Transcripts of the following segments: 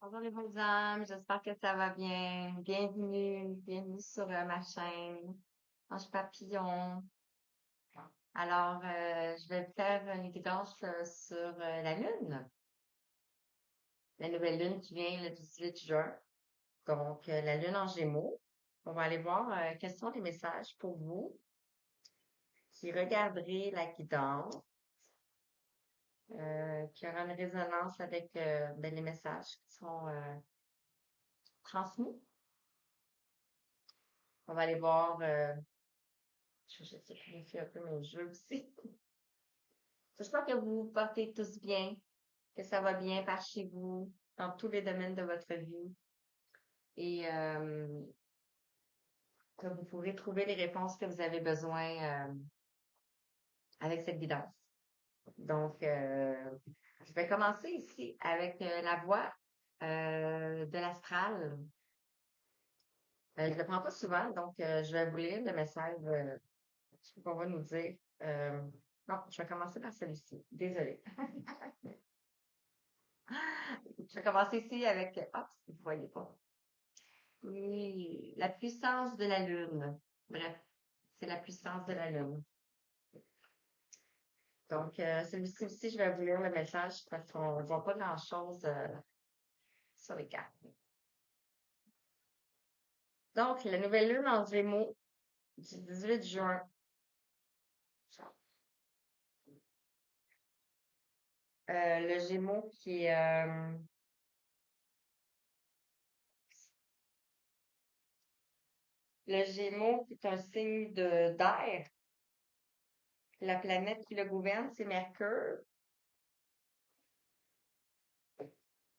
Bonjour les beaux âmes, j'espère que ça va bien. Bienvenue sur ma chaîne Ange Papillon. Alors, je vais faire une guidance sur la Lune, la nouvelle Lune qui vient le 18 juin. Donc, la Lune en Gémeaux. On va aller voir quels sont les messages pour vous qui regarderez la guidance, qui aura une résonance avec les messages qui sont transmis. On va aller voir je sacrifie un peu mes jeux aussi. J'espère que vous vous portez tous bien, que ça va bien par chez vous, dans tous les domaines de votre vie, et que vous pourrez trouver les réponses que vous avez besoin avec cette guidance. Donc, je vais commencer ici avec la voix de l'astral. Je ne le prends pas souvent, donc je vais vous lire le message qu'on va nous dire. Non, je vais commencer par celui-ci. Désolée. Je vais commencer ici avec, vous voyez pas. Oui, la puissance de la Lune. Bref, c'est la puissance de la Lune. Donc, celui-ci aussi, je vais vous lire le message parce qu'on ne voit pas grand-chose sur les cartes. Donc, la nouvelle Lune en Gémeaux du 18 juin. Le Gémeaux qui est le Gémeaux qui est un signe d'air. La planète qui le gouverne, c'est Mercure.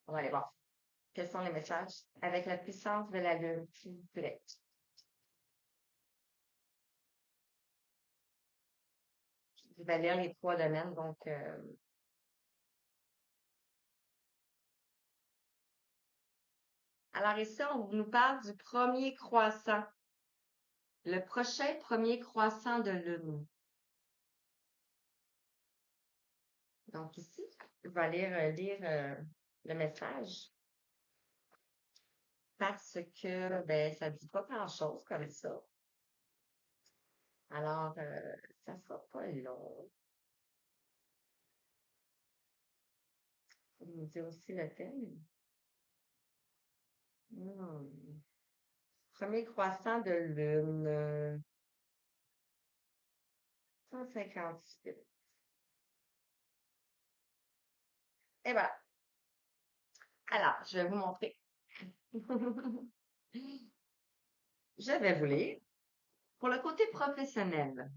On va aller voir. Quels sont les messages avec la puissance de la Lune, s'il vous plaît. Je vais lire les trois domaines, donc alors ici, on nous parle du premier croissant, le prochain premier croissant de Lune. Donc ici, je vais lire le message parce que ça dit pas grand-chose comme ça. Alors, ça sera pas long. On nous dit aussi le thème. Premier croissant de Lune, 158. Et voilà. Alors, je vais vous montrer. Je vais vous lire. Pour le côté professionnel,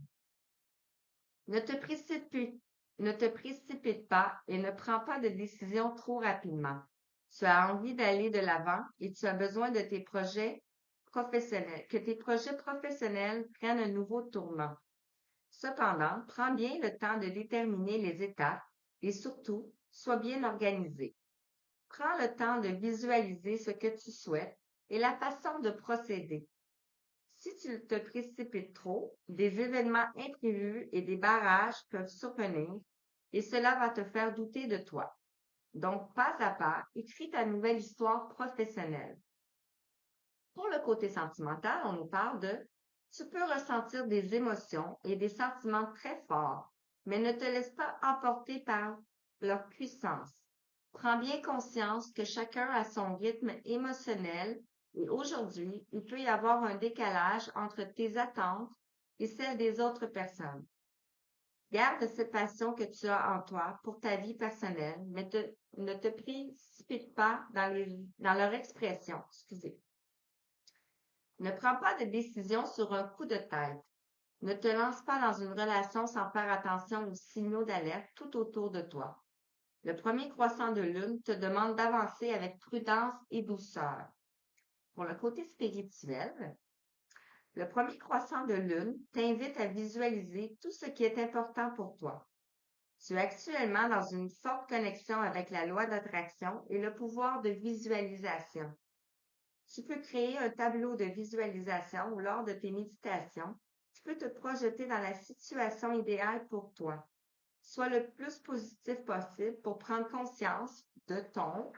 ne te précipite, ne te précipite pas et ne prends pas de décision trop rapidement. Tu as envie d'aller de l'avant et tu as besoin de tes projets professionnels, que tes projets professionnels prennent un nouveau tournant. Cependant, prends bien le temps de déterminer les étapes et surtout, sois bien organisé. Prends le temps de visualiser ce que tu souhaites et la façon de procéder. Si tu te précipites trop, des événements imprévus et des barrages peuvent survenir et cela va te faire douter de toi. Donc, pas à pas, écris ta nouvelle histoire professionnelle. Pour le côté sentimental, on nous parle de tu peux ressentir des émotions et des sentiments très forts, mais ne te laisse pas emporter par leur puissance. Prends bien conscience que chacun a son rythme émotionnel et aujourd'hui, il peut y avoir un décalage entre tes attentes et celles des autres personnes. Garde cette passion que tu as en toi pour ta vie personnelle, mais ne te précipite pas dans leur expression. Excusez. Ne prends pas de décision sur un coup de tête. Ne te lance pas dans une relation sans faire attention aux signaux d'alerte tout autour de toi. Le premier croissant de lune te demande d'avancer avec prudence et douceur. Pour le côté spirituel, le premier croissant de lune t'invite à visualiser tout ce qui est important pour toi. Tu es actuellement dans une forte connexion avec la loi d'attraction et le pouvoir de visualisation. Tu peux créer un tableau de visualisation ou lors de tes méditations, tu peux te projeter dans la situation idéale pour toi. Sois le plus positif possible pour prendre conscience de ton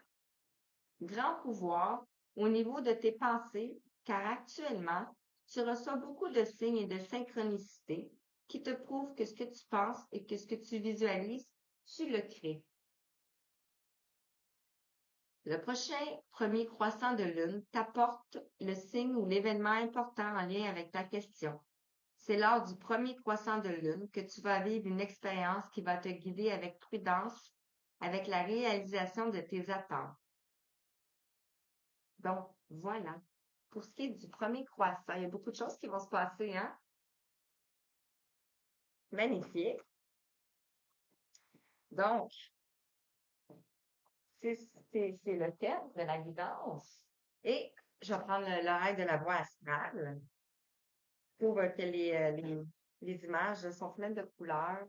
Grand pouvoir au niveau de tes pensées, car actuellement, tu reçois beaucoup de signes et de synchronicité qui te prouvent que ce que tu penses et que ce que tu visualises, tu le crées. Le prochain premier croissant de lune t'apporte le signe ou l'événement important en lien avec ta question. C'est lors du premier croissant de lune que tu vas vivre une expérience qui va te guider avec prudence avec la réalisation de tes attentes. Donc, voilà. Pour ce qui est du premier croissant, il y a beaucoup de choses qui vont se passer, hein? Magnifique. Donc, c'est le thème de la guidance. Et je vais prendre l'oreille de la voix astrale pour que les images sont pleines de couleurs.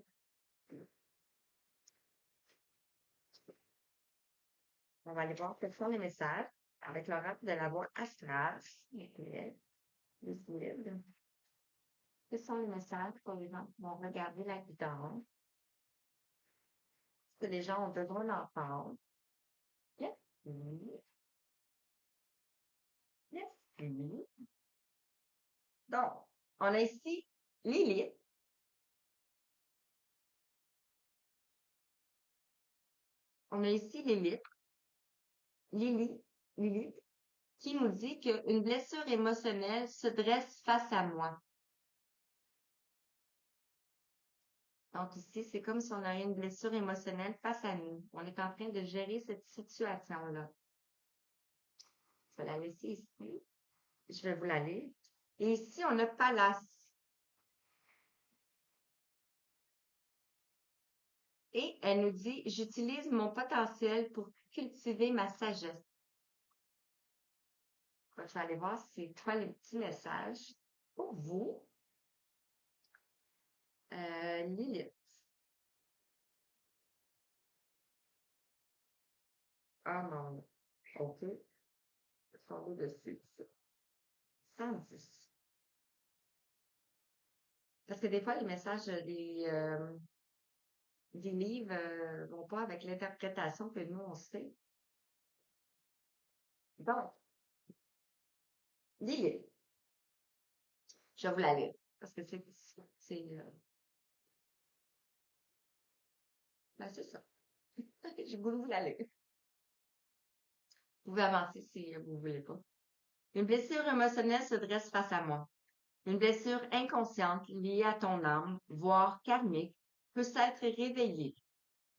On va aller voir quels sont les messages avec l'oreille de la voix astrale. Les guides. Quels sont les messages pour les gens qui vont regarder la guidance? Ce que les gens ont besoin d'entendre. Yes. Yes. Donc, on a ici Lilith. On a ici Lily, Lilith, qui nous dit qu'une blessure émotionnelle se dresse face à moi. Donc ici, c'est comme si on avait une blessure émotionnelle face à nous. On est en train de gérer cette situation-là. Je vais la laisser ici. Je vais vous la lire. Et ici, on a Pallas. Et elle nous dit, j'utilise mon potentiel pour cultiver ma sagesse. Je vais aller voir si c'est quoi le petit message pour vous. Lilith. Ah non. OK. S'en va dessus. 110. Parce que des fois, les messages des livres vont pas avec l'interprétation que nous, on sait. Donc, Lilith. Je vais vous la lire. Parce que c'est ça. J'ai voulu vous la lire. Vous pouvez avancer si vous voulez pas. Une blessure émotionnelle se dresse face à moi. Une blessure inconsciente liée à ton âme, voire karmique, peut s'être réveillée.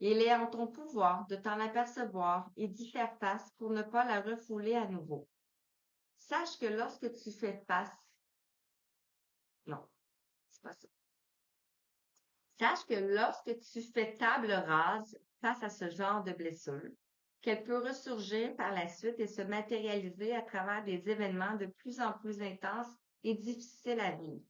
Il est en ton pouvoir de t'en apercevoir et d'y faire face pour ne pas la refouler à nouveau. Sache que lorsque tu fais face, non, c'est pas ça. Sache que lorsque tu fais table rase face à ce genre de blessure, qu'elle peut ressurgir par la suite et se matérialiser à travers des événements de plus en plus intenses et difficiles à vivre.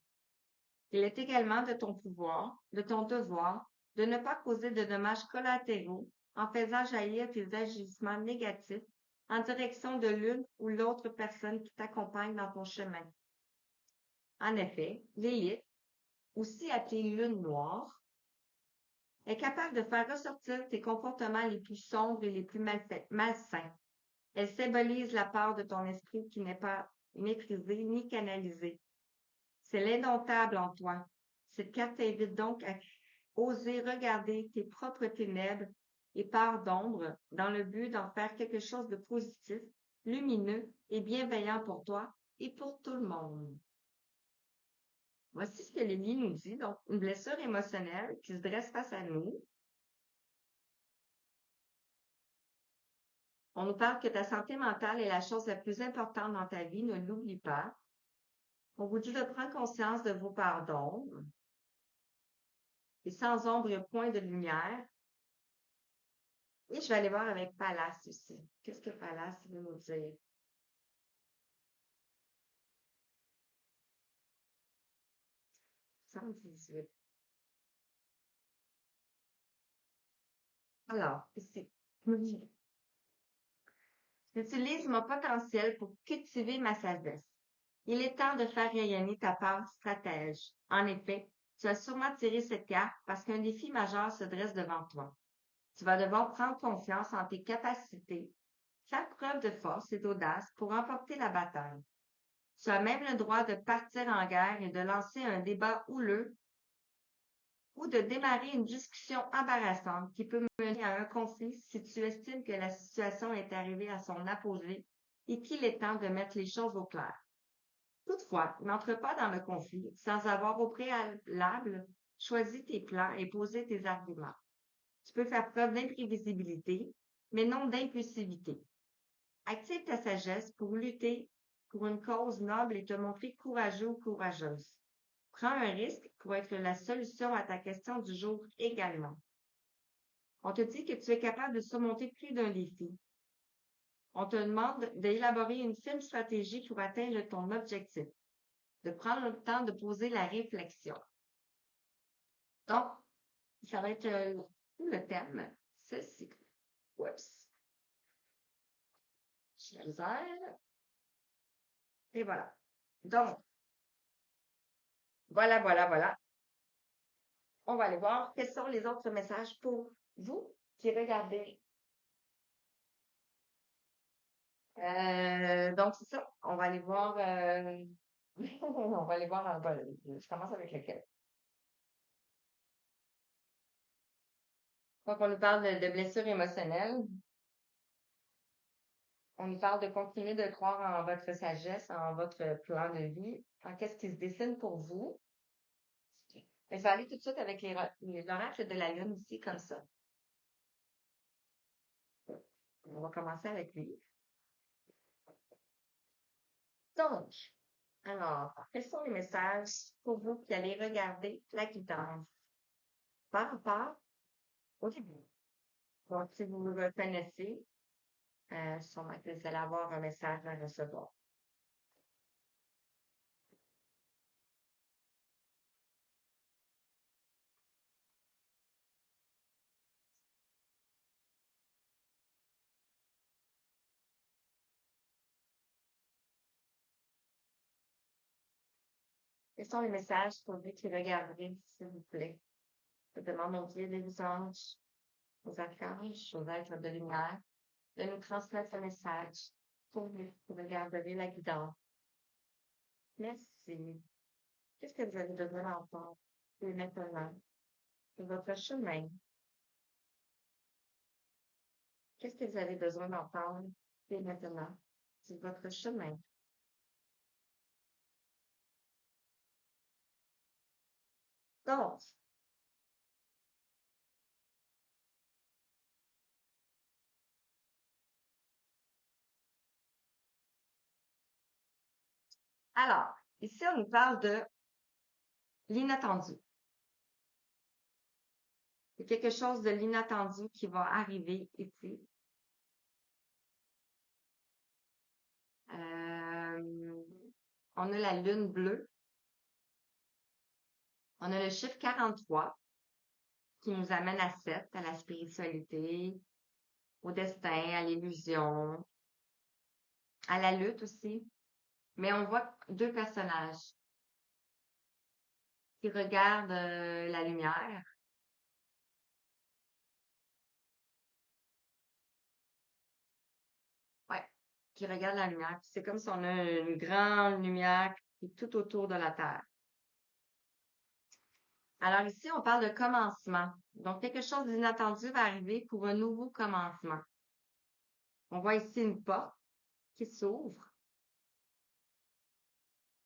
Il est également de ton pouvoir, de ton devoir, de ne pas causer de dommages collatéraux en faisant jaillir tes agissements négatifs en direction de l'une ou l'autre personne qui t'accompagne dans ton chemin. En effet, Lilith, aussi appelée lune noire, est capable de faire ressortir tes comportements les plus sombres et les plus malsains. Elle symbolise la part de ton esprit qui n'est pas maîtrisée ni canalisée. C'est l'indomptable en toi. Cette carte t'invite donc à oser regarder tes propres ténèbres et parts d'ombre dans le but d'en faire quelque chose de positif, lumineux et bienveillant pour toi et pour tout le monde. Voici ce que Lily nous dit. Donc, une blessure émotionnelle qui se dresse face à nous. On nous parle que ta santé mentale est la chose la plus importante dans ta vie, ne l'oublie pas. On vous dit de prendre conscience de vos parts d'ombre. Et sans ombre, il n'y a point de lumière. Et je vais aller voir avec Pallas aussi. Qu'est-ce que Pallas veut nous dire? 118. Alors, ici. J'utilise mon potentiel pour cultiver ma sagesse. Il est temps de faire rayonner ta part stratège. En effet, tu as sûrement tiré cette carte parce qu'un défi majeur se dresse devant toi. Tu vas devoir prendre confiance en tes capacités Faire preuve de force et d'audace pour remporter la bataille. Tu as même le droit de partir en guerre et de lancer un débat houleux ou de démarrer une discussion embarrassante qui peut mener à un conflit si tu estimes que la situation est arrivée à son apogée et qu'il est temps de mettre les choses au clair. Toutefois, n'entre pas dans le conflit sans avoir au préalable choisi tes plans et posé tes arguments. Tu peux faire preuve d'imprévisibilité, mais non d'impulsivité. Active ta sagesse pour lutter pour une cause noble et te montrer courageux ou courageuse. Prends un risque pour être la solution à ta question du jour également. On te dit que tu es capable de surmonter plus d'un défi. On te demande d'élaborer une fine stratégie pour atteindre ton objectif, de prendre le temps de poser la réflexion. Donc, ça va être tout le thème. Ceci. Oups. Je la misère. Et voilà. Donc, voilà. On va aller voir quels sont les autres messages pour vous qui regardez. Donc, c'est ça. On va aller voir. On va aller voir. Je commence avec lequel. Donc, on nous parle de blessures émotionnelles. On nous parle de continuer de croire en votre sagesse, en votre plan de vie, en qu'est-ce qui se dessine pour vous. Je vais aller tout de suite avec l'oracle de la Lune ici, comme ça. On va commencer avec lui. Donc, alors, quels sont les messages pour vous qui allez regarder la guidance par rapport au début? Donc, si vous vous reconnaissez, sûrement que vous allez avoir un message à recevoir. Quels sont les messages pour vous qui regardez, s'il vous plaît? Je demande aux guides des anges, aux archanges, aux êtres de lumière, de nous transmettre un message pour vous qui regarderez la guidance. Merci. Qu'est-ce que vous avez besoin d'entendre? Et maintenant, c'est votre chemin. Qu'est-ce que vous avez besoin d'entendre? Et maintenant, c'est votre chemin. Donc, alors, ici, on nous parle de l'inattendu. C'est quelque chose de l'inattendu qui va arriver ici. On a la lune bleue. On a le chiffre 43 qui nous amène à 7, à la spiritualité, au destin, à l'illusion, à la lutte aussi. Mais on voit deux personnages qui regardent la lumière. Ouais, qui regardent la lumière. C'est comme si on a une grande lumière qui est tout autour de la Terre. Alors ici, on parle de commencement. Donc, quelque chose d'inattendu va arriver pour un nouveau commencement. On voit ici une porte qui s'ouvre.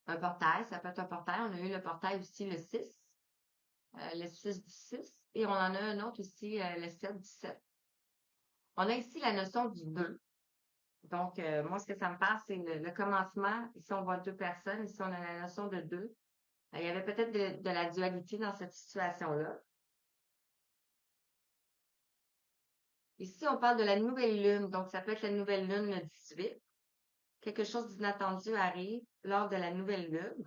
Un portail, ça peut être un portail. On a eu le portail aussi le 6 du 6, et on en a un autre aussi, le 7 du 7. On a ici la notion du 2. Donc, moi, ce que ça me parle, c'est le commencement. Ici, on voit deux personnes. Ici, on a la notion de 2. Il y avait peut-être de la dualité dans cette situation-là. Ici, on parle de la nouvelle lune. Donc, ça peut être la nouvelle lune le 18. Quelque chose d'inattendu arrive lors de la nouvelle lune.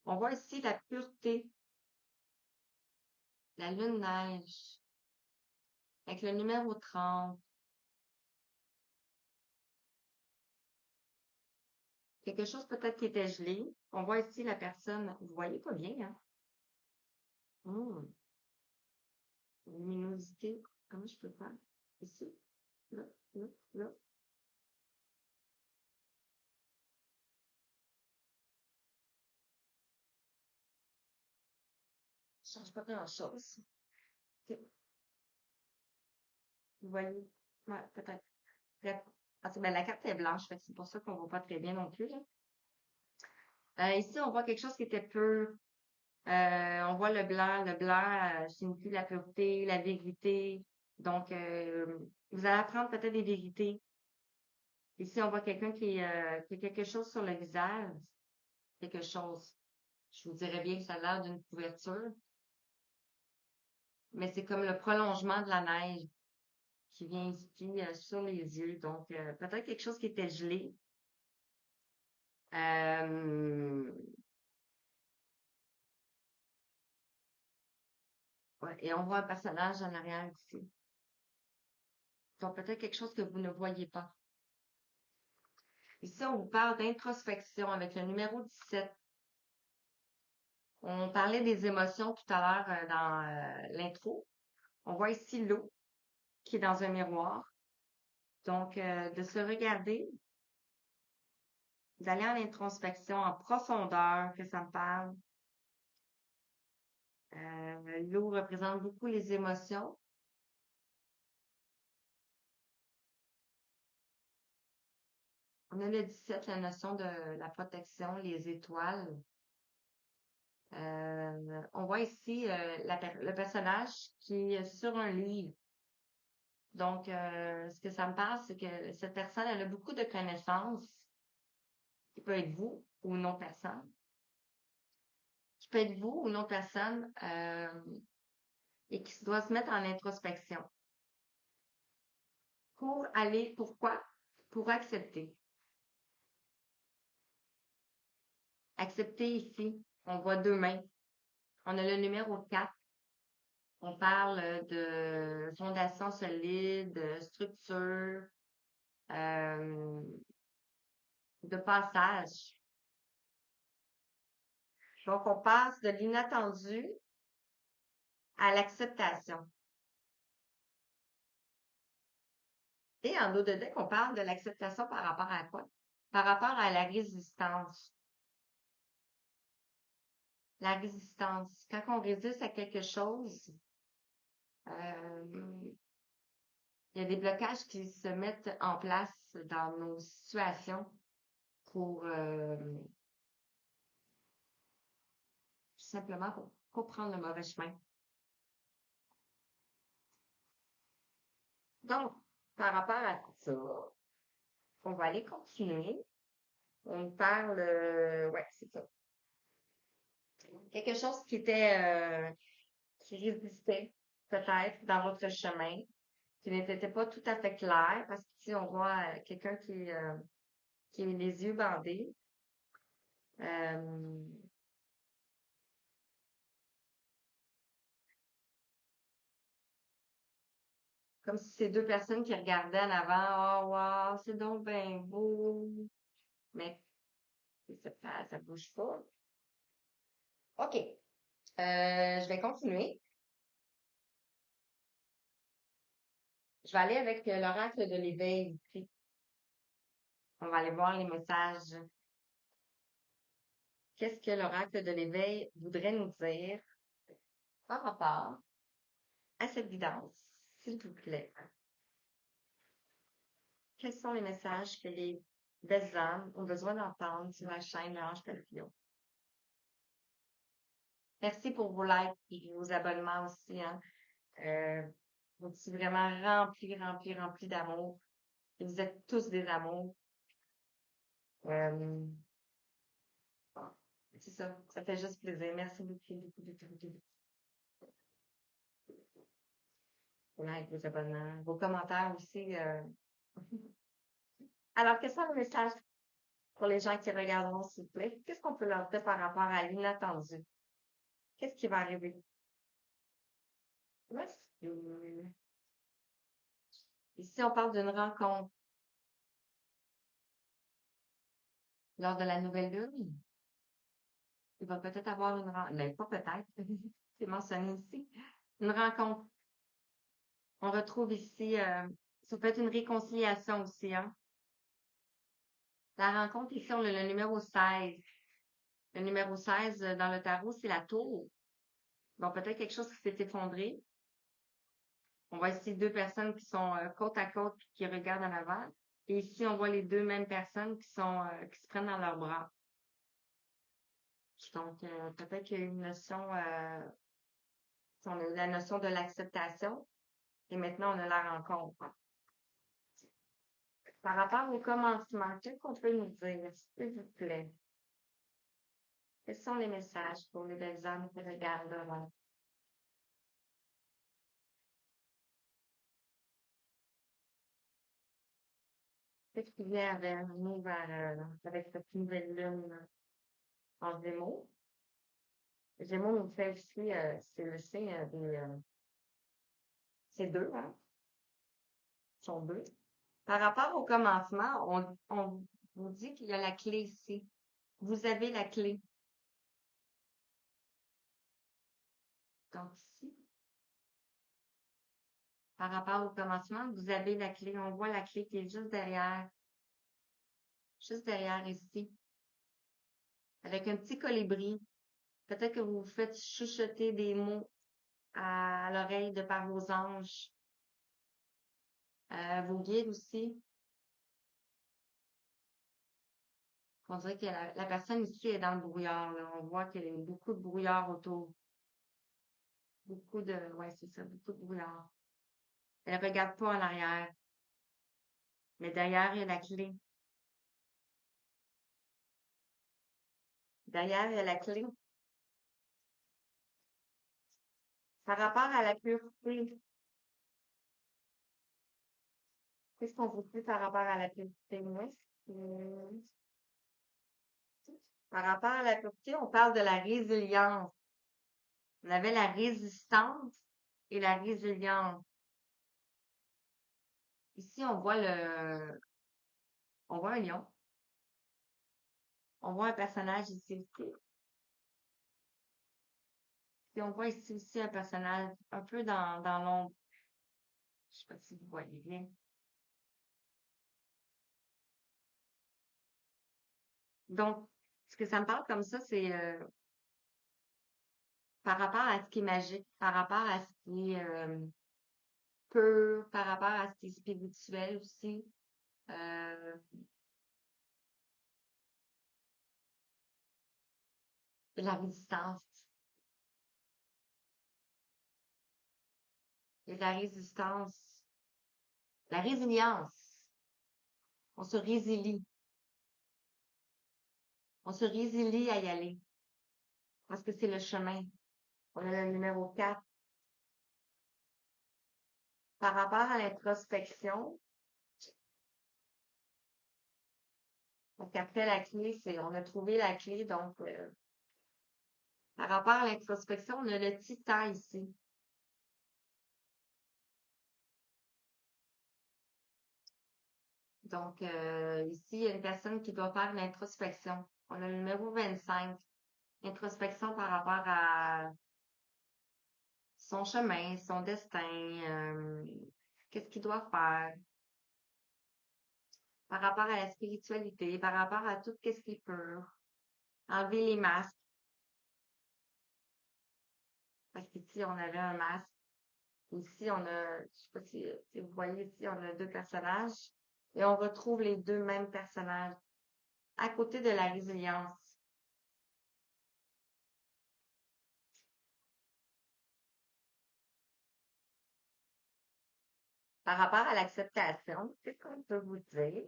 On voit ici la pureté, la lune neige, avec le numéro 30. Quelque chose peut-être qui était gelé. On voit ici la personne, vous voyez pas bien, hein? Luminosité, comment je peux faire? Ici, là, là, là. change pas grand-chose. Ok. Vous voyez? Ouais, peut-être. Bref. Ah, ben, la carte est blanche, fait que c'est pour ça qu'on voit pas très bien non plus, là. Ici, on voit quelque chose qui était pur. On voit le blanc. Le blanc signifie la pureté, la vérité. Donc, vous allez apprendre peut-être des vérités. Ici, on voit quelqu'un qui a quelque chose sur le visage. Quelque chose. Je vous dirais bien que ça a l'air d'une couverture, mais c'est comme le prolongement de la neige qui vient ici sur les yeux. Donc, peut-être quelque chose qui était gelé. Euh, ouais, et on voit un personnage en arrière ici. Donc, peut-être quelque chose que vous ne voyez pas. Ici, on vous parle d'introspection avec le numéro 17. On parlait des émotions tout à l'heure dans l'intro. On voit ici l'eau qui est dans un miroir. Donc, de se regarder, d'aller en introspection en profondeur, que ça me parle. L'eau représente beaucoup les émotions. On a le 17, la notion de la protection, les étoiles. On voit ici le personnage qui est sur un livre. Donc, ce que ça me parle, c'est que cette personne, elle a beaucoup de connaissances, qui peut être vous ou une autre personne, qui peut être vous ou une autre personne, et qui doit se mettre en introspection. Pour aller, pourquoi? Pour accepter. Accepter ici, on voit deux mains. On a le numéro 4. On parle de fondation solide, structure, euh, de passage. Donc, on passe de l'inattendu à l'acceptation. Et en dos de deck, on parle de l'acceptation par rapport à quoi? Par rapport à la résistance. La résistance. Quand on résiste à quelque chose, euh, il y a des blocages qui se mettent en place dans nos situations pour tout simplement pour prendre le mauvais chemin. Donc, par rapport à ça, on va aller continuer. On parle, ouais, c'est ça. Quelque chose qui résistait peut-être dans votre chemin, qui n'était pas tout à fait clair, parce qu'ici on voit quelqu'un qui a les yeux bandés. Euh, Comme si c'est deux personnes qui regardaient en avant. Oh, wow, c'est donc bien beau. Mais ça bouge pas. OK. Je vais continuer. Je vais aller avec l'oracle de l'éveil ici. On va aller voir les messages. Qu'est-ce que l'oracle de l'éveil voudrait nous dire par rapport à cette guidance, s'il vous plaît? Quels sont les messages que les belles âmes ont besoin d'entendre sur la chaîne de l'Ange Papillon? Merci pour vos likes et vos abonnements aussi, hein. Vous êtes vraiment remplis d'amour. Et vous êtes tous des amours. Euh, bon, c'est ça. Ça fait juste plaisir. Merci beaucoup. Vos likes, vos abonnements, vos commentaires aussi. Alors, quels sont les messages pour les gens qui regarderont, s'il vous plaît? Qu'est-ce qu'on peut leur dire par rapport à l'inattendu? Qu'est-ce qui va arriver? Merci. Ici, on parle d'une rencontre lors de la nouvelle lune. Il va peut-être avoir une rencontre, mais pas peut-être, c'est mentionné ici, une rencontre. On retrouve ici, ça peut être une réconciliation aussi, hein. La rencontre, ici, on a le numéro 16. Le numéro 16 dans le tarot, c'est la tour. Donc, peut-être quelque chose qui s'est effondré. On voit ici deux personnes qui sont côte à côte puis qui regardent en avant. Et ici, on voit les deux mêmes personnes qui se prennent dans leurs bras. Donc, peut-être qu'il y a une notion, on a eu la notion de l'acceptation et maintenant on a la rencontre. Par rapport au commencement, qu'est-ce qu'on peut nous dire, s'il vous plaît? Quels sont les messages pour les belles âmes qui regardent devant? Qu'est-ce qui vient vers nous avec cette nouvelle lune en Gémeaux? Gémeaux nous fait aussi, c'est le signe c'est deux, hein? Ils sont deux. Par rapport au commencement, on vous dit qu'il y a la clé ici. Vous avez la clé. Donc, ici, par rapport au commencement, vous avez la clé. On voit la clé qui est juste derrière ici, avec un petit colibri. Peut-être que vous vous faites chuchoter des mots à l'oreille de par vos anges, vos guides aussi. On dirait que la personne ici est dans le brouillard, là. On voit qu'il y a beaucoup de brouillard autour. Ouais, c'est ça, beaucoup de brouillard. Elle regarde pas en arrière, mais derrière, il y a la clé. Derrière, il y a la clé. Par rapport à la pureté, qu'est-ce qu'on vous dit par rapport à la pureté? Par rapport à la pureté, on parle de la résilience. On avait la résistance et la résilience. Ici, on voit un lion. On voit un personnage ici aussi. Puis on voit ici aussi un personnage un peu dans l'ombre. Je sais pas si vous voyez bien. Donc, ce que ça me parle comme ça, c'est par rapport à ce qui est magique, par rapport à ce qui est pur, par rapport à ce qui est spirituel aussi. Euh, de la résistance. Et la résistance, la résilience. On se résilie. On se résilie à y aller. Parce que c'est le chemin. On a le numéro 4. Par rapport à l'introspection, donc après la clé, on a trouvé la clé, donc par rapport à l'introspection, on a le titan ici. Donc, ici, il y a une personne qui doit faire l'introspection. On a le numéro 25. Introspection par rapport à son chemin, son destin, qu'est-ce qu'il doit faire par rapport à la spiritualité, par rapport à tout ce qui peut. Enlever les masques. Parce qu'ici, on avait un masque. Ici, je sais pas si vous voyez ici, on a deux personnages. Et on retrouve les deux mêmes personnages à côté de la résilience. Par rapport à l'acceptation, qu'est-ce qu'on peut vous dire?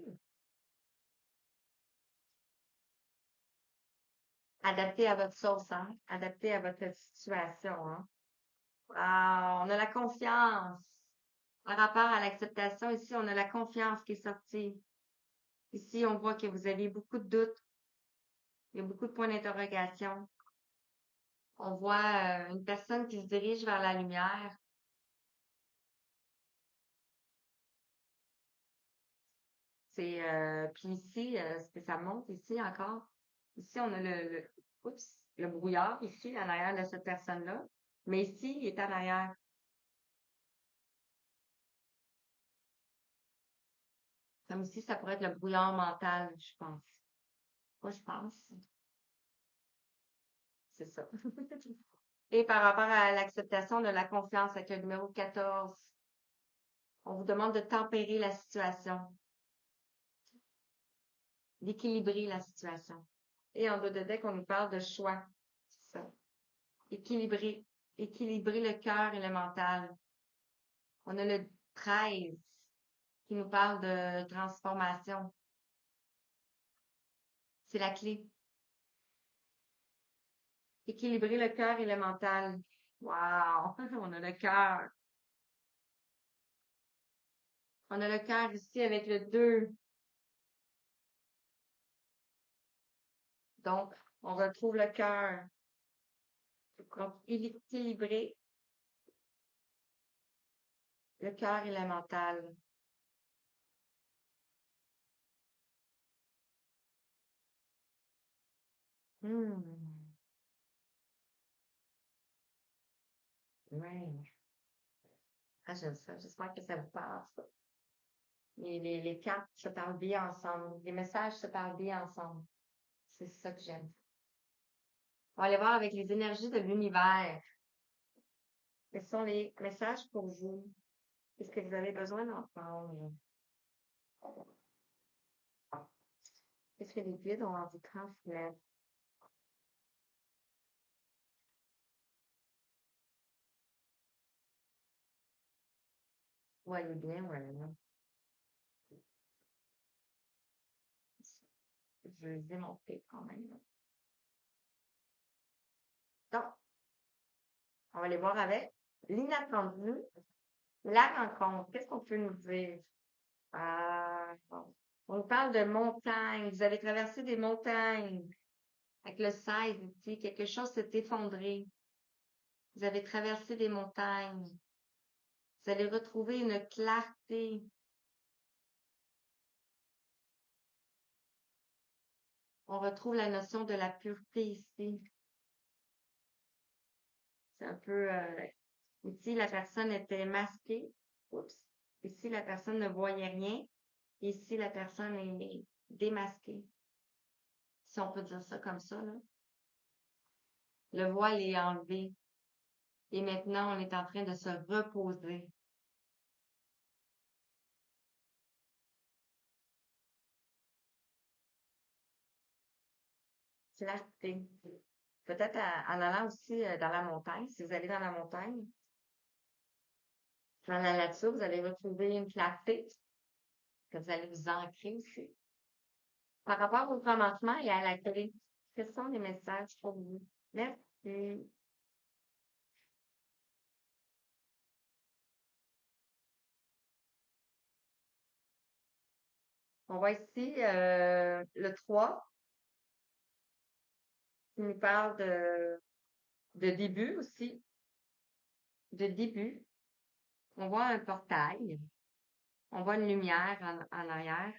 Adapté à votre sauce, hein? Adapté à votre situation, hein? Ah, on a la confiance. Par rapport à l'acceptation, ici, on a la confiance qui est sortie. Ici, on voit que vous avez beaucoup de doutes. Il y a beaucoup de points d'interrogation. On voit une personne qui se dirige vers la lumière. Puis ici, ce que ça montre ici encore. Ici, on a le brouillard ici, en arrière de cette personne-là. Mais ici, il est en arrière. Comme ici, ça pourrait être le brouillard mental, je pense. Moi, je pense. C'est ça. Et par rapport à l'acceptation de la confiance avec le numéro 14, on vous demande de tempérer la situation, d'équilibrer la situation. Et en dos de deck, on nous parle de choix. C'est ça. Équilibrer le cœur et le mental. On a le 13 qui nous parle de transformation. C'est la clé. Équilibrer le cœur et le mental. Wow! On a le cœur. On a le cœur ici avec le 2. Donc, on retrouve le cœur. Donc, équilibrer le cœur et le mental. Hmm. Ouais. Ah, j'aime ça. J'espère que ça vous parle, ça. Les cartes se parlent bien ensemble. Les messages se parlent bien ensemble. C'est ça que j'aime. On va aller voir avec les énergies de l'univers. Quels sont les messages pour vous? Qu'est-ce que vous avez besoin d'entendre? Qu'est-ce que les guides ont envie de transmettre? Voyez bien, voilà. Je les ai montés quand même. Donc, on va aller voir avec l'inattendu, la rencontre. Qu'est-ce qu'on peut nous dire? Bon. On nous parle de montagnes. Vous avez traversé des montagnes. Avec le 16 ici, quelque chose s'est effondré. Vous avez traversé des montagnes. Vous allez retrouver une clarté. On retrouve la notion de la pureté ici. C'est un peu... ici, la personne était masquée. Oups. Ici, la personne ne voyait rien. Ici, la personne est démasquée. Si on peut dire ça comme ça, là. Le voile est enlevé. Et maintenant, on est en train de se reposer. Clarté. Peut-être en allant aussi dans la montagne. Si vous allez dans la montagne, dans la nature, vous allez retrouver une clarté que vous allez vous ancrer aussi. Par rapport au commencement et à la clé, quels sont les messages pour vous? Merci. On voit ici le 3 qui nous parle de début aussi, de début. On voit un portail, on voit une lumière en arrière.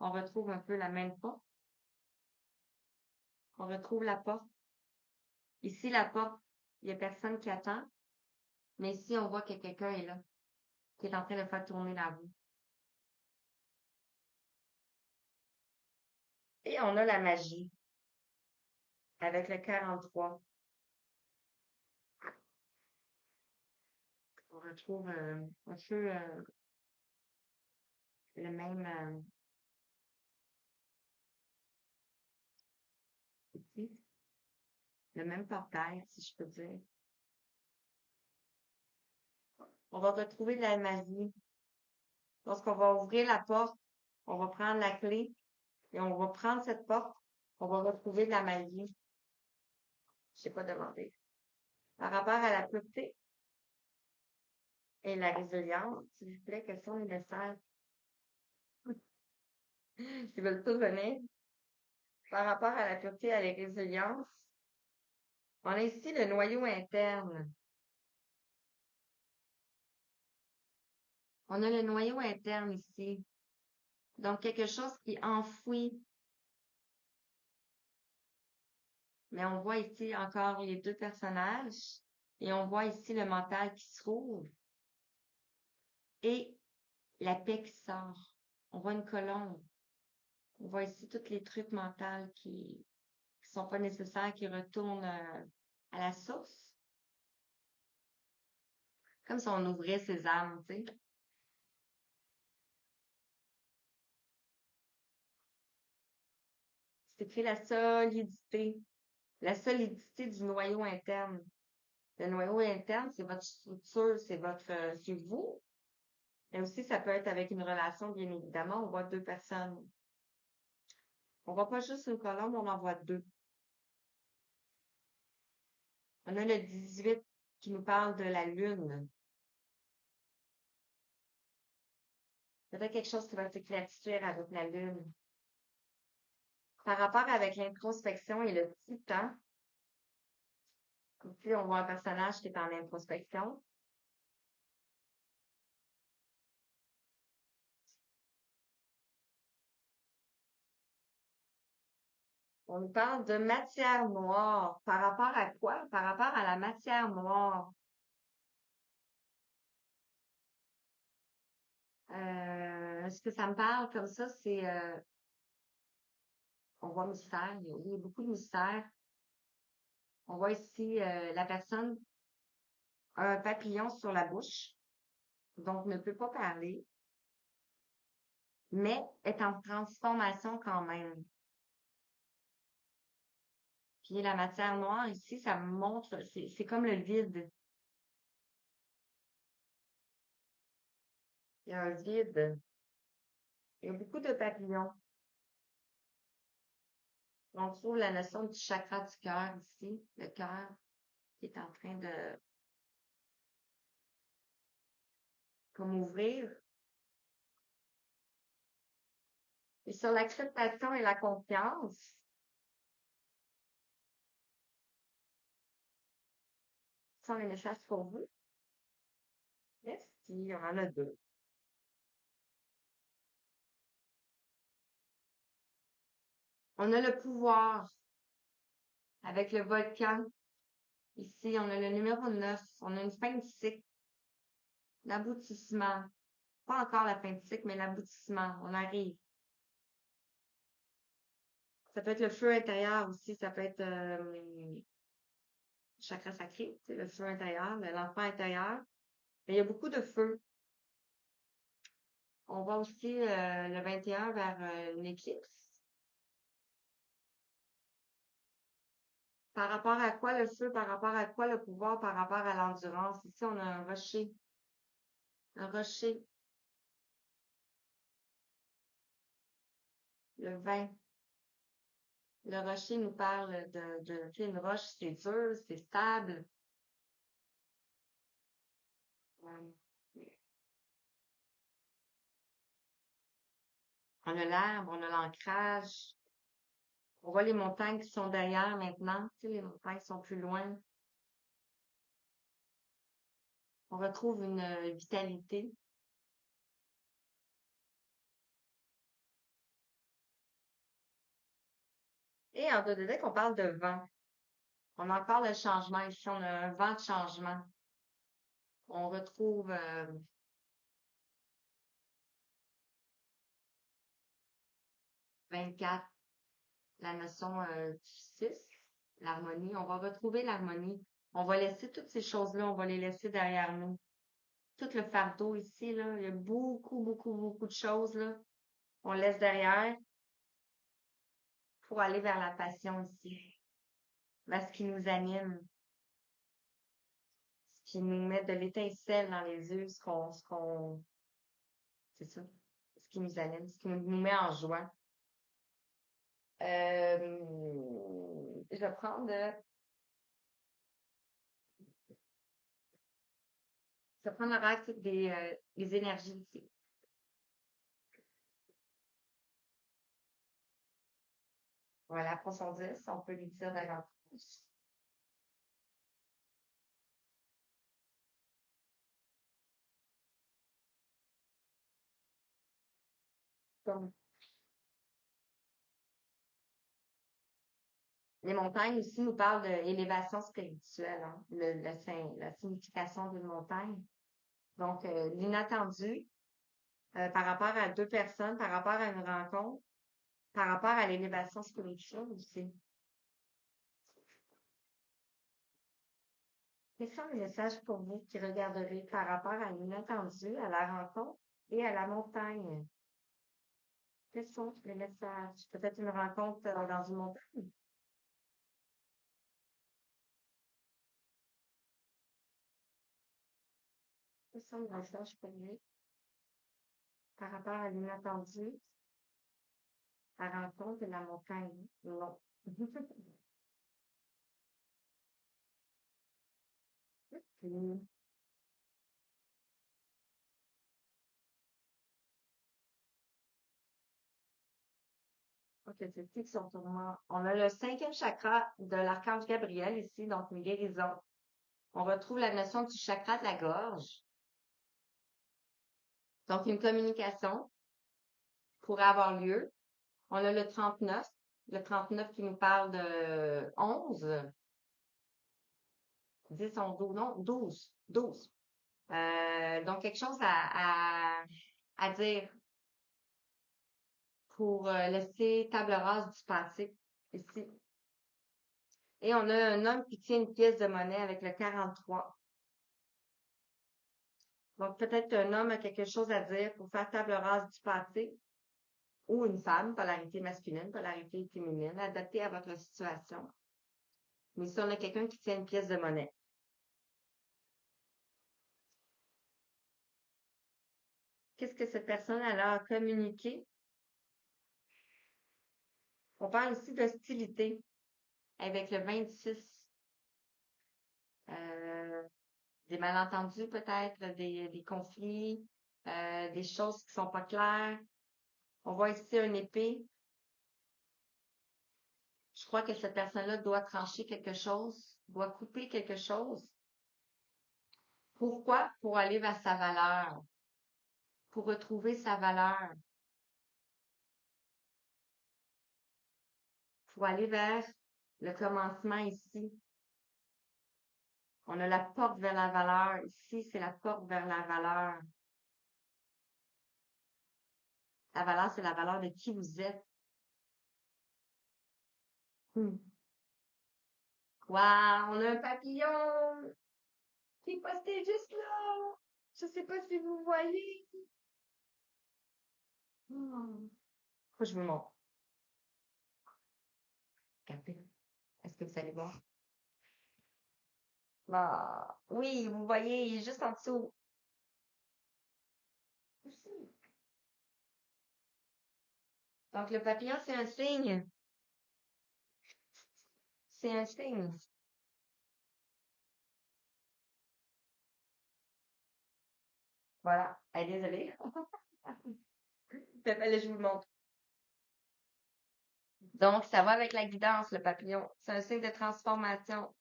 On retrouve un peu la même porte. On retrouve la porte. Ici, la porte, il n'y a personne qui attend. Mais ici, on voit que quelqu'un est là, qui est en train de faire tourner la roue. Et on a la magie avec le 43. On retrouve un peu le même ici, le même portail, si je peux dire. On va retrouver de la magie. Lorsqu'on va ouvrir la porte, on va prendre la clé et on va prendre cette porte, on va retrouver de la magie. Je sais pas demander. Par rapport à la pureté et la résilience, s'il vous plaît, quels sont les messages? Ils veulent tout venir. Par rapport à la pureté et à la résilience, on a ici le noyau interne. On a le noyau interne ici. Donc, quelque chose qui enfouit. Mais on voit ici encore les deux personnages et on voit ici le mental qui se rouvre et la paix qui sort. On voit une colombe. On voit ici tous les trucs mentaux qui sont pas nécessaires, qui retournent à la source. Comme si on ouvrait ses âmes, tu sais. C'est écrit la solidité. La solidité du noyau interne. Le noyau interne, c'est votre structure, c'est vous. Mais aussi, ça peut être avec une relation, bien évidemment. On voit deux personnes. On voit pas juste une colombe, on en voit deux. On a le 18 qui nous parle de la lune. Peut-être quelque chose qui va s'éclaircir avec la lune. Par rapport avec l'introspection et le titan, ici, on voit un personnage qui est en introspection. On nous parle de matière noire. Par rapport à quoi? Par rapport à la matière noire. Ce que ça me parle comme ça, c'est, on voit mystère, il y a beaucoup de mystère. On voit ici la personne a un papillon sur la bouche, donc ne peut pas parler, mais est en transformation quand même. Puis la matière noire ici, ça me montre, c'est comme le vide. Il y a un vide. Il y a beaucoup de papillons. On trouve la notion du chakra du cœur ici, le cœur qui est en train de comme ouvrir. Et sur l'acceptation et la confiance, ce sont les messages pour vous. Merci, il y en a deux. On a le pouvoir avec le volcan. Ici, on a le numéro 9. On a une fin de cycle, l'aboutissement. Pas encore la fin de cycle, mais l'aboutissement. On arrive. Ça peut être le feu intérieur aussi. Ça peut être chakra sacré, tu sais, le feu intérieur, l'enfant intérieur. Mais il y a beaucoup de feu. On va aussi le 21 vers l'éclipse. Par rapport à quoi le feu? Par rapport à quoi le pouvoir? Par rapport à l'endurance? Ici, on a un rocher. Un rocher. Le 20. Le rocher nous parle tu sais, une roche, c'est dur, c'est stable. Euh, On a l'arbre, on a l'ancrage. On voit les montagnes qui sont derrière maintenant. Tu sais, les montagnes sont plus loin. On retrouve une vitalité. Et en deck, on parle de vent. On a encore le changement ici. On a un vent de changement. On retrouve 24, la notion du 6, l'harmonie. On va retrouver l'harmonie. On va laisser toutes ces choses-là, on va les laisser derrière nous. Tout le fardeau ici, là, il y a beaucoup, beaucoup, beaucoup de choses, là, on laisse derrière pour aller vers la passion ici, vers ce qui nous anime, ce qui nous met de l'étincelle dans les yeux, c'est ça, ce qui nous anime, ce qui nous met en joie. Je vais prendre, le reste des énergies ici. On va l'approfondir si on peut lui dire davantage. Comme les montagnes aussi nous parlent d'élévation spirituelle, hein, la signification d'une montagne. Donc, l'inattendu par rapport à deux personnes, par rapport à une rencontre, par rapport à l'élévation spirituelle aussi. Quels sont les messages pour vous qui regarderez par rapport à l'inattendu, à la rencontre et à la montagne? Quels sont les messages? Peut-être une rencontre dans une montagne? Quels sont les messages pour vous par rapport à l'inattendu, à la rencontre et la montagne? Non. Hmm. Ok, c'est qui sont pour moi? On a le cinquième chakra de l'archange Gabriel ici, donc une guérison. On retrouve la notion du chakra de la gorge. Donc, une communication pourrait avoir lieu. On a le 39 qui nous parle de 11, 10, 11, 12, non, 12. Donc, quelque chose à dire pour laisser table rase du passé ici. Et on a un homme qui tient une pièce de monnaie avec le 43. Donc, peut-être qu'un homme a quelque chose à dire pour faire table rase du passé, ou une femme, polarité masculine, polarité féminine, adaptée à votre situation. Mais si on a quelqu'un qui tient une pièce de monnaie, qu'est-ce que cette personne a à communiquer? On parle ici d'hostilité avec le 26. Euh, des malentendus peut-être, des conflits, des choses qui sont pas claires. On voit ici une épée. Je crois que cette personne-là doit trancher quelque chose, doit couper quelque chose. Pourquoi? Pour aller vers sa valeur, pour retrouver sa valeur, pour aller vers le commencement ici. On a la porte vers la valeur. Ici, c'est la porte vers la valeur. La valeur, c'est la valeur de qui vous êtes. Hmm. Wow, on a un papillon qui est posté juste là. Je sais pas si vous voyez. Hmm. Faut que je vous le montre. Regardez. Est-ce que vous allez voir? Ah, oui, vous voyez, il est juste en dessous. Donc, le papillon, c'est un signe. C'est un signe. Voilà. Ah, désolée. Là, je vous le montre. Donc, ça va avec la guidance, le papillon. C'est un signe de transformation.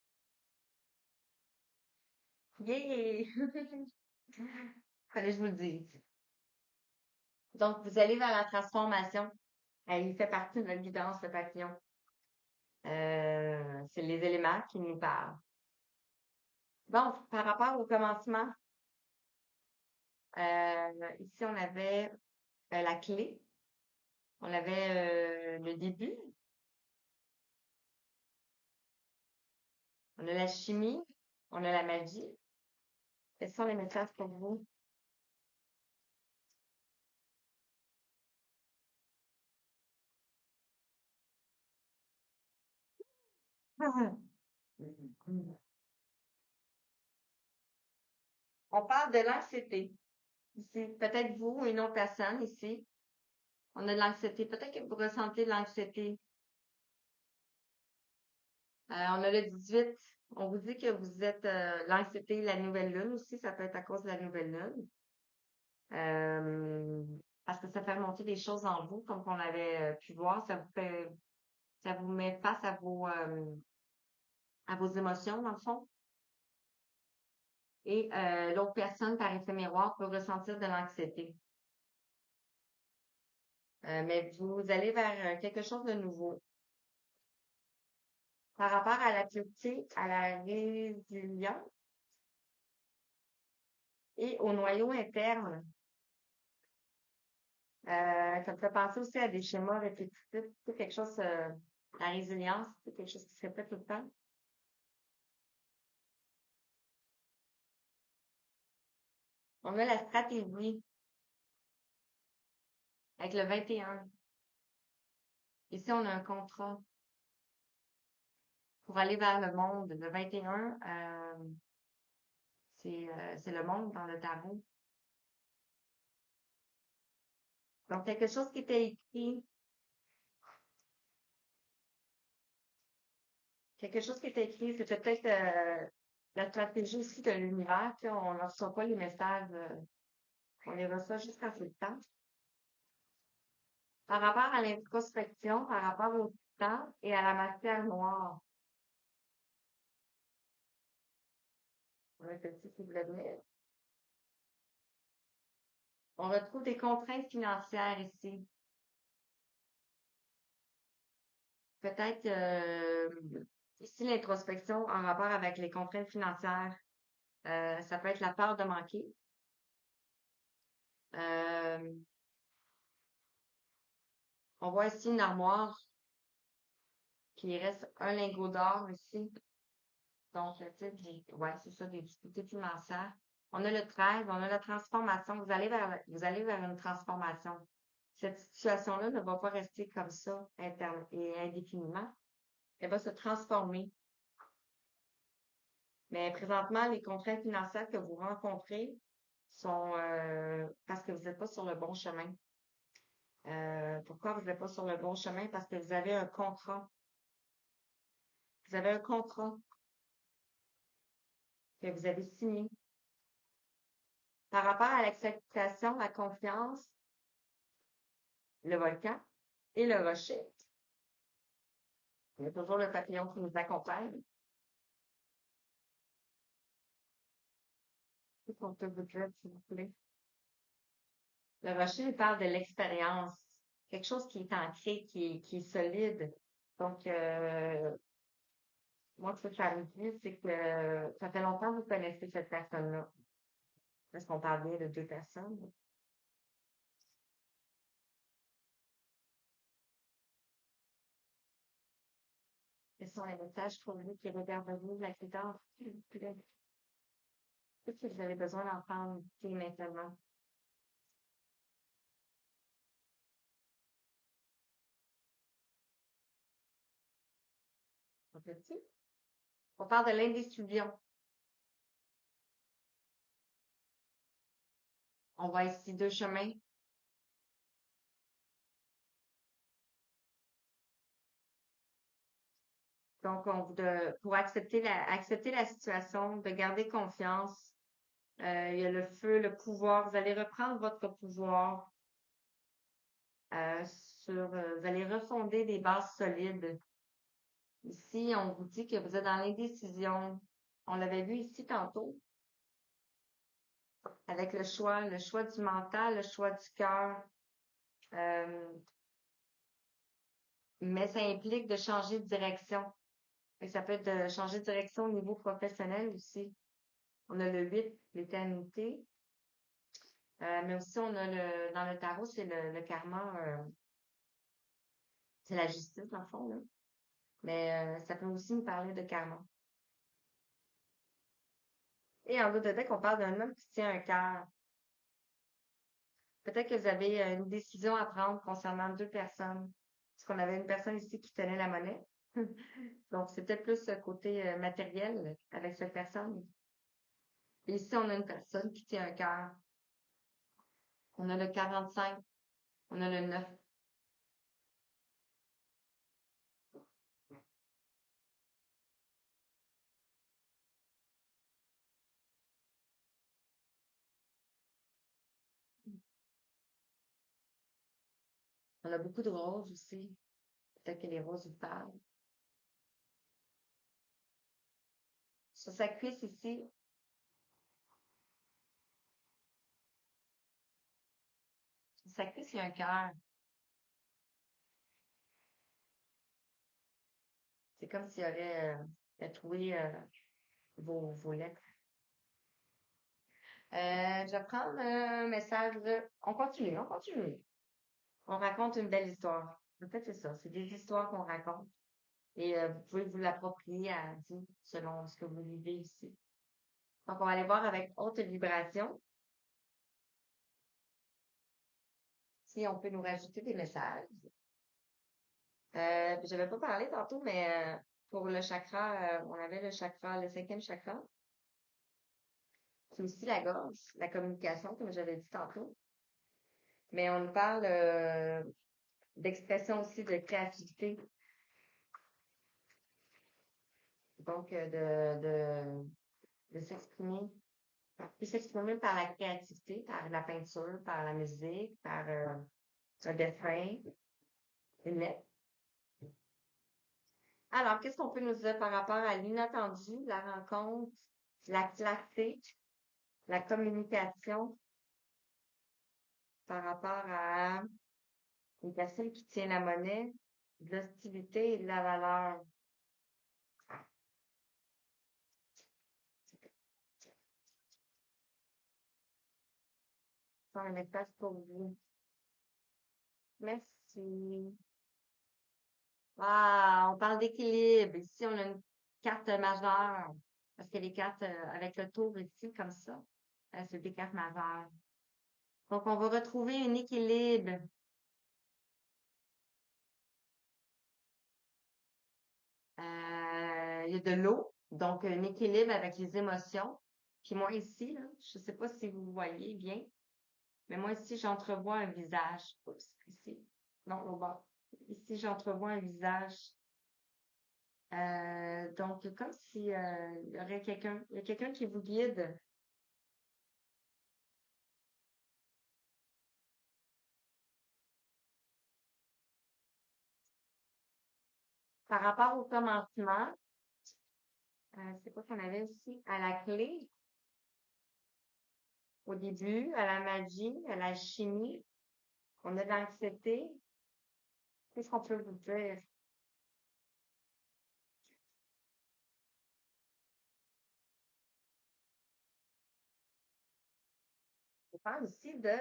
Yeah! Fallait que je vous le dise. Donc, vous allez vers la transformation. Il fait partie de notre guidance, le papillon. C'est les éléments qui nous parlent. Bon, par rapport au commencement, ici, on avait la clé. On avait le début. On a la chimie. On a la magie. Quels sont les messages pour vous? On parle de l'anxiété. Ici, peut-être vous ou une autre personne ici. On a de l'anxiété. Peut-être que vous ressentez de l'anxiété. On a le 18. On vous dit que vous êtes l'anxiété, la nouvelle lune aussi. Ça peut être à cause de la nouvelle lune. Euh, parce que ça fait remonter des choses en vous, comme on avait pu voir. Ça vous met face à vos émotions, dans le fond. Et l'autre personne, par effet miroir, peut ressentir de l'anxiété. Mais vous allez vers quelque chose de nouveau. Par rapport à la pureté, à la résilience et au noyau interne, ça me fait penser aussi à des schémas répétitifs. C'est quelque chose, la résilience, c'est quelque chose qui se répète tout le temps. On a la stratégie avec le 21. Ici, on a un contrat pour aller vers le monde. Le 21, c'est le monde dans le tarot. Donc, quelque chose qui était écrit, c'était peut-être la stratégie aussi de l'univers. Tu sais, on ne reçoit pas les messages, on les reçoit juste quand c'est le temps. Par rapport à l'introspection, par rapport au temps et à la matière noire. On a petit qui voulait dire. On retrouve des contraintes financières ici. Peut-être ici l'introspection en rapport avec les contraintes financières. Ça peut être la peur de manquer. Euh, on voit ici une armoire qui reste un lingot d'or ici. Donc, le titre, ouais, c'est ça, des difficultés financières. On a le 13, on a la transformation. Vous allez vers une transformation. Cette situation-là ne va pas rester comme ça et indéfiniment. Elle va se transformer. Mais présentement, les contraintes financières que vous rencontrez sont parce que vous n'êtes pas sur le bon chemin. Pourquoi vous n'êtes pas sur le bon chemin? Parce que vous avez un contrat. Vous avez un contrat que vous avez signé. Par rapport à l'acceptation, la confiance, le volcan et le rocher, il y a toujours le papillon qui nous accompagne. Qu'est-ce qu'on peut vous dire, s'il vous plaît? Le rocher, il parle de l'expérience. Quelque chose qui est ancré, qui est solide. Donc, moi, ce que ça me dit, c'est que ça fait longtemps que vous connaissez cette personne-là. Parce qu'on parle bien de deux personnes. Quels sont les messages pour vous qui regardent vous, la guitare? Qu'est-ce que vous avez besoin d'entendre ici maintenant? Un petit? On parle de l'indécision. On voit ici deux chemins. Donc, pour accepter la situation, de garder confiance, il y a le feu, le pouvoir. Vous allez reprendre votre pouvoir vous allez refonder des bases solides. Ici, on vous dit que vous êtes dans l'indécision. On l'avait vu ici tantôt avec le choix du mental, le choix du cœur. Euh, mais ça implique de changer de direction. Et ça peut être de changer de direction au niveau professionnel aussi. On a le 8, l'éternité. Mais aussi, on a dans le tarot, c'est le karma, c'est la justice, dans le fond, là. Mais ça peut aussi nous parler de karma. Et en bas de deck, on parle d'un homme qui tient un cœur. Peut-être que vous avez une décision à prendre concernant deux personnes. Parce qu'on avait une personne ici qui tenait la monnaie. Donc, c'était plus ce côté matériel avec cette personne. Et ici, on a une personne qui tient un cœur. On a le 45, on a le 9. On a beaucoup de roses aussi. Peut-être que les roses vous parlent. Sur sa cuisse ici, sur sa cuisse, il y a un cœur. C'est comme s'il y aurait tatoué vos lettres. Je vais prendre un message On continue, on continue. On raconte une belle histoire. En fait, c'est ça. C'est des histoires qu'on raconte. Et vous pouvez vous l'approprier à vous selon ce que vous vivez ici. Donc, on va aller voir avec haute vibration. Ici, on peut nous rajouter des messages. Je n'avais pas parlé tantôt, mais pour le chakra, on avait le chakra, le cinquième chakra. C'est aussi la gorge, la communication, comme j'avais dit tantôt. Mais on nous parle d'expression aussi de créativité. Donc, de s'exprimer. De s'exprimer par la créativité, par la peinture, par la musique, par un dessin, une lettre. Alors, qu'est-ce qu'on peut nous dire par rapport à l'inattendu, la rencontre, la clarté, la communication, par rapport à une personne qui tient la monnaie, de l'hostilité et de la valeur? C'est un message pour vous. Merci. Ah, on parle d'équilibre. Ici, on a une carte majeure. Parce que les cartes avec le tour ici, comme ça, c'est des cartes majeures. Donc, on va retrouver un équilibre. Il y a de l'eau, donc un équilibre avec les émotions. Puis moi ici, là, je ne sais pas si vous voyez bien, mais moi ici, j'entrevois un visage. Oups, ici. Non, au bas. Ici, j'entrevois un visage. Donc, comme si il y aurait il y a quelqu'un qui vous guide par rapport au commencement. C'est quoi qu'on avait aussi? À la clé, au début, à la magie, à la chimie. On a de l'anxiété. Qu'est-ce qu'on peut vous dire? On parle aussi de,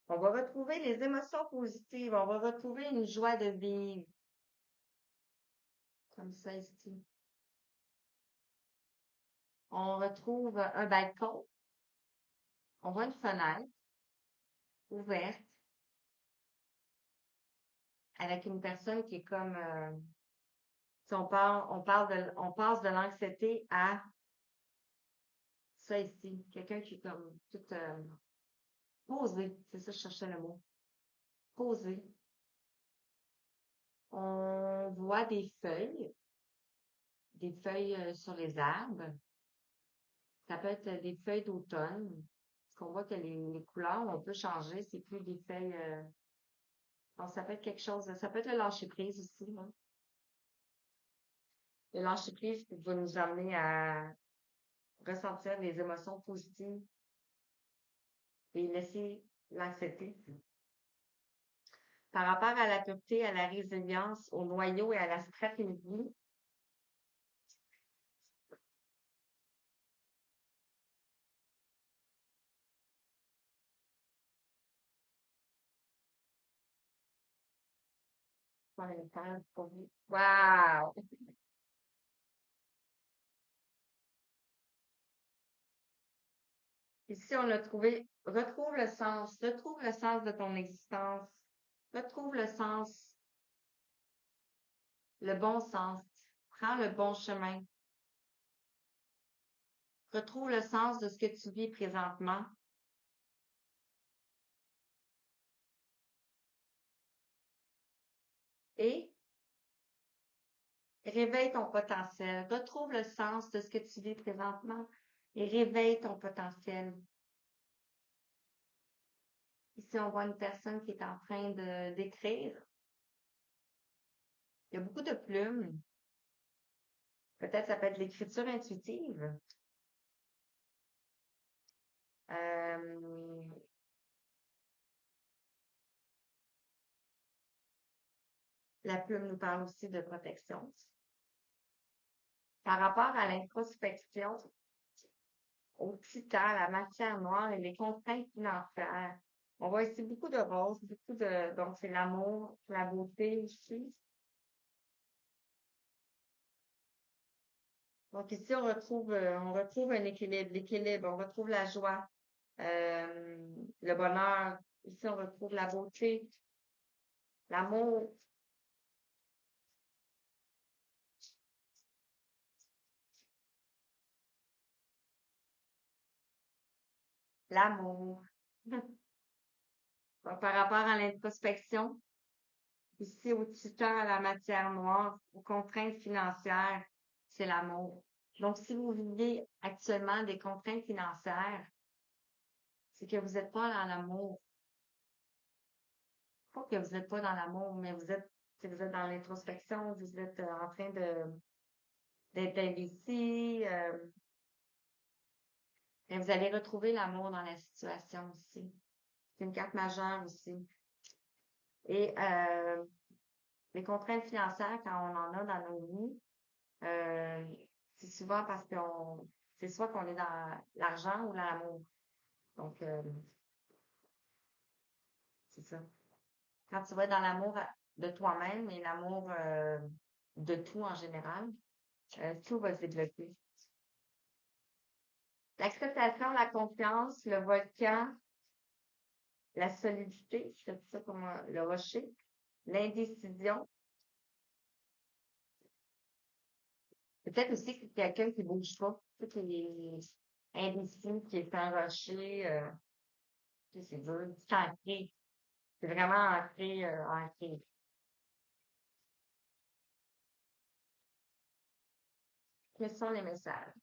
on va retrouver les émotions positives, on va retrouver une joie de vivre, comme ça ici. On retrouve un balcon, on voit une fenêtre ouverte avec une personne qui est comme, si on passe de l'anxiété à ça ici, quelqu'un qui est comme tout posé, c'est ça, je cherchais le mot, posé. On voit des feuilles sur les arbres. Ça peut être des feuilles d'automne. Parce qu'on voit que les couleurs, on peut changer. C'est plus des feuilles. Donc, ça peut être quelque chose. Ça peut être le lâcher prise aussi. Là. Le lâcher prise va nous amener à ressentir des émotions positives et laisser l'accepter. Par rapport à la pureté, à la résilience, au noyau et à la stratégie, wow! Ici, on a trouvé, retrouve le sens de ton existence, retrouve le sens, le bon sens, prends le bon chemin, retrouve le sens de ce que tu vis présentement et réveille ton potentiel, retrouve le sens de ce que tu vis présentement et réveille ton potentiel. Ici, on voit une personne qui est en train de d'écrire. Il y a beaucoup de plumes. Peut-être ça peut être l'écriture intuitive. Euh, la plume nous parle aussi de protection. Par rapport à l'introspection, au titan, à la matière noire et les contraintes financières. On voit ici beaucoup de roses, donc c'est l'amour, la beauté ici. Donc ici, on retrouve un équilibre, l'équilibre, on retrouve la joie, le bonheur, Ici, on retrouve la beauté, l'amour, l'amour. Par rapport à l'introspection, ici, au tuteur à la matière noire, aux contraintes financières, c'est l'amour. Donc, si vous vivez actuellement des contraintes financières, c'est que vous n'êtes pas dans l'amour. Pas que vous n'êtes pas dans l'amour, mais vous êtes dans l'introspection, vous êtes en train d'être investi, et vous allez retrouver l'amour dans la situation aussi. C'est une carte majeure aussi. Et les contraintes financières, quand on en a dans nos vies, euh, c'est souvent parce c'est soit qu'on est dans l'argent ou dans l'amour. Donc, c'est ça. Quand tu vas dans l'amour de toi-même et l'amour de tout en général, tout va se développer. L'acceptation, la confiance, le volcan, la solidité, c'est ça comme le rocher, l'indécision. Peut-être aussi que quelqu'un qui bouge pas, qui est indécis, qui est un rocher, c'est dur, c'est ancré. C'est vraiment ancré, ancré. Quels sont les messages?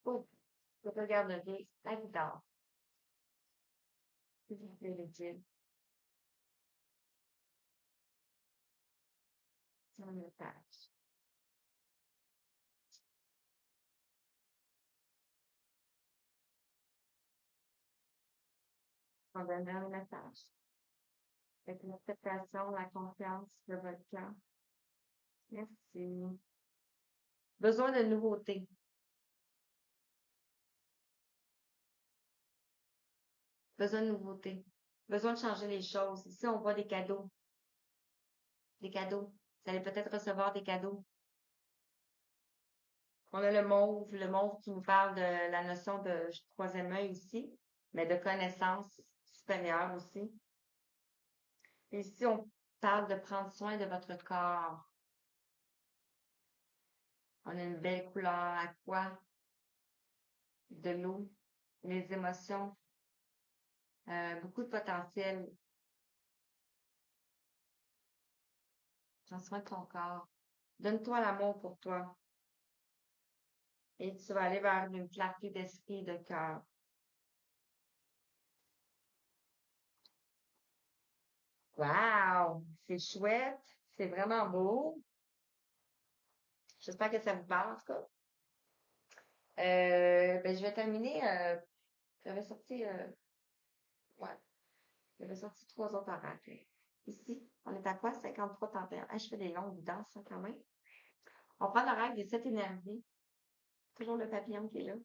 Oh, je regarderai la guitare. S'il vous plaît, Régine. C'est un message. On donnerait un message. Avec l'acceptation, la confiance, le volcan. Merci. Besoin de nouveautés. Besoin de nouveautés. Besoin de changer les choses. Ici, on voit des cadeaux. Des cadeaux. Vous allez peut-être recevoir des cadeaux. On a le mauve qui nous parle de la notion de troisième œil ici, mais de connaissance supérieure aussi. Et ici, on parle de prendre soin de votre corps. On a une belle couleur aqua, de l'eau, les émotions, beaucoup de potentiel. Prends soin de ton corps. Donne-toi l'amour pour toi. Et tu vas aller vers une clarté d'esprit et de cœur. Wow! C'est chouette. C'est vraiment beau. J'espère que ça vous parle, en tout cas. Ben, je vais terminer. J'avais sorti, ouais, j'avais sorti trois autres oracles. Ici, on est à quoi? 53-31. Ah, je fais des longues danses, hein, quand même. On prend l'oracle des sept énergies. Toujours le papillon qui est là.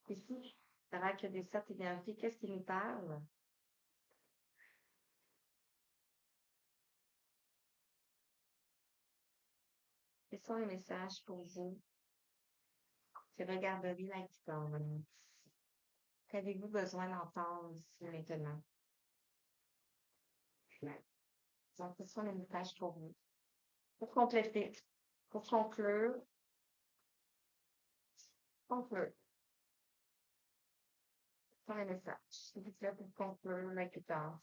Ici, l'oracle des sept énergies. Qu'est-ce qui nous parle? Quels sont les messages pour vous? Je regarderai la guitare. Qu'avez-vous besoin d'entendre ici maintenant? Donc, ce sont les messages pour vous. Pour compléter, pour conclure, ce sont les messages. S'il vous plaît, pour conclure la guitare.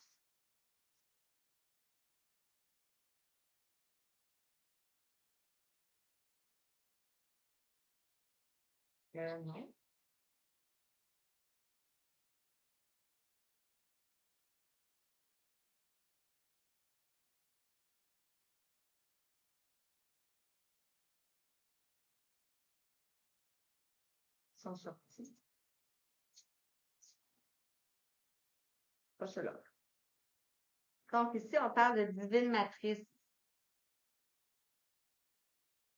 Non, ils sont sortis. Pas ceux-là. Donc, ici, on parle de divine matrice.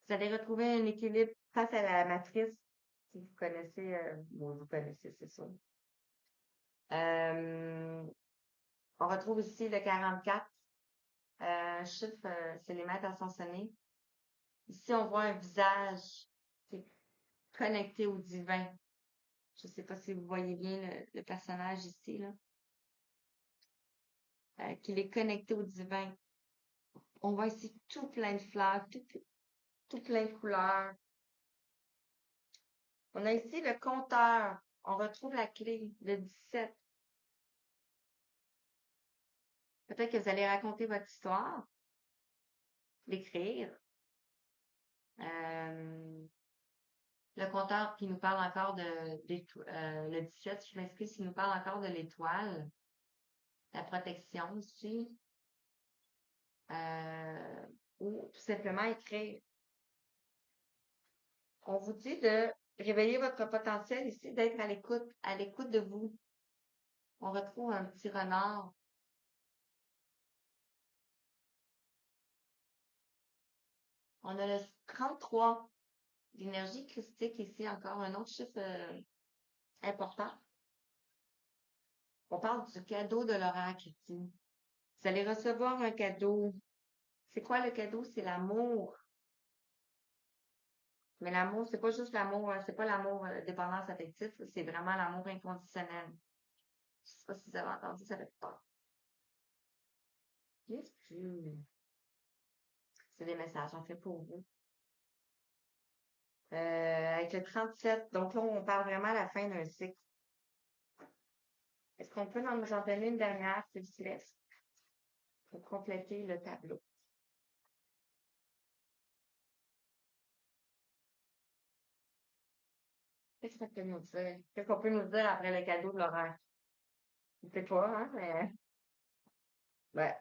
Vous allez retrouver un équilibre face à la matrice. Si vous connaissez, bon, vous connaissez, c'est ça. Euh, on retrouve ici le 44. Chiffre, c'est les maîtres ascensionnés. Ici, on voit un visage c'est connecté au divin. Je ne sais pas si vous voyez bien le personnage ici, là, qu'il est connecté au divin. On voit ici tout plein de fleurs, tout plein de couleurs. On a ici le compteur. On retrouve la clé, le 17. Peut-être que vous allez raconter votre histoire, l'écrire. Euh, le compteur qui nous parle encore le 17, je m'excuse, qui nous parle encore de l'étoile, la protection aussi, euh, ou tout simplement écrire. On vous dit de réveiller votre potentiel ici, d'être à l'écoute de vous. On retrouve un petit renard. On a le 33, l'énergie christique ici, encore un autre chiffre important. On parle du cadeau de l'oracle ici. Vous allez recevoir un cadeau. C'est quoi le cadeau? C'est l'amour. Mais l'amour, c'est pas juste l'amour, c'est pas l'amour dépendance affective, c'est vraiment l'amour inconditionnel. Je sais pas si vous avez entendu, ça fait peur. Qu'est-ce que c'est des messages, on fait pour vous. Avec le 37, donc là, on parle vraiment à la fin d'un cycle. Est-ce qu'on peut nous en donner une dernière, s'il vous plaît, pour compléter le tableau? Qu'est-ce qu'on peut nous dire? Qu'est-ce qu'on peut nous dire après le cadeau de l'horaire? Je sais pas, hein, mais ouais.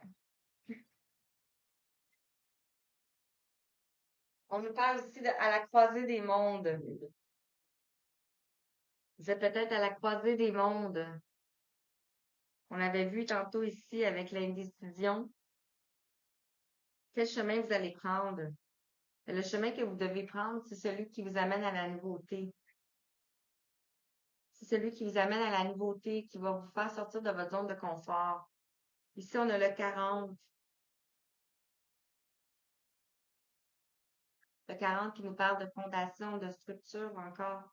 On nous parle aussi à la croisée des mondes. Vous êtes peut-être à la croisée des mondes. On avait vu tantôt ici avec l'indécision. Quel chemin vous allez prendre? Le chemin que vous devez prendre, c'est celui qui vous amène à la nouveauté. C'est celui qui vous amène à la nouveauté, qui va vous faire sortir de votre zone de confort. Ici, on a le 40. Le 40 qui nous parle de fondation, de structure encore,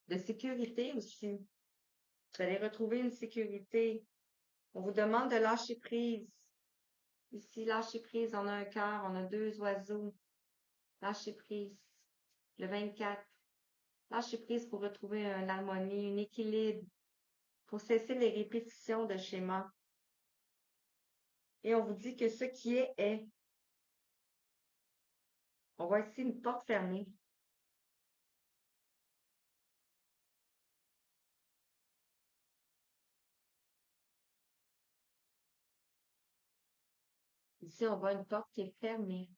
de sécurité aussi. Vous allez retrouver une sécurité. On vous demande de lâcher prise. Ici, lâcher prise, on a un cœur, on a deux oiseaux. Lâcher prise. Le 24. Lâcher prise pour retrouver une harmonie, un équilibre, pour cesser les répétitions de schémas. Et on vous dit que ce qui est est. On voit ici une porte fermée. Ici, on voit une porte qui est fermée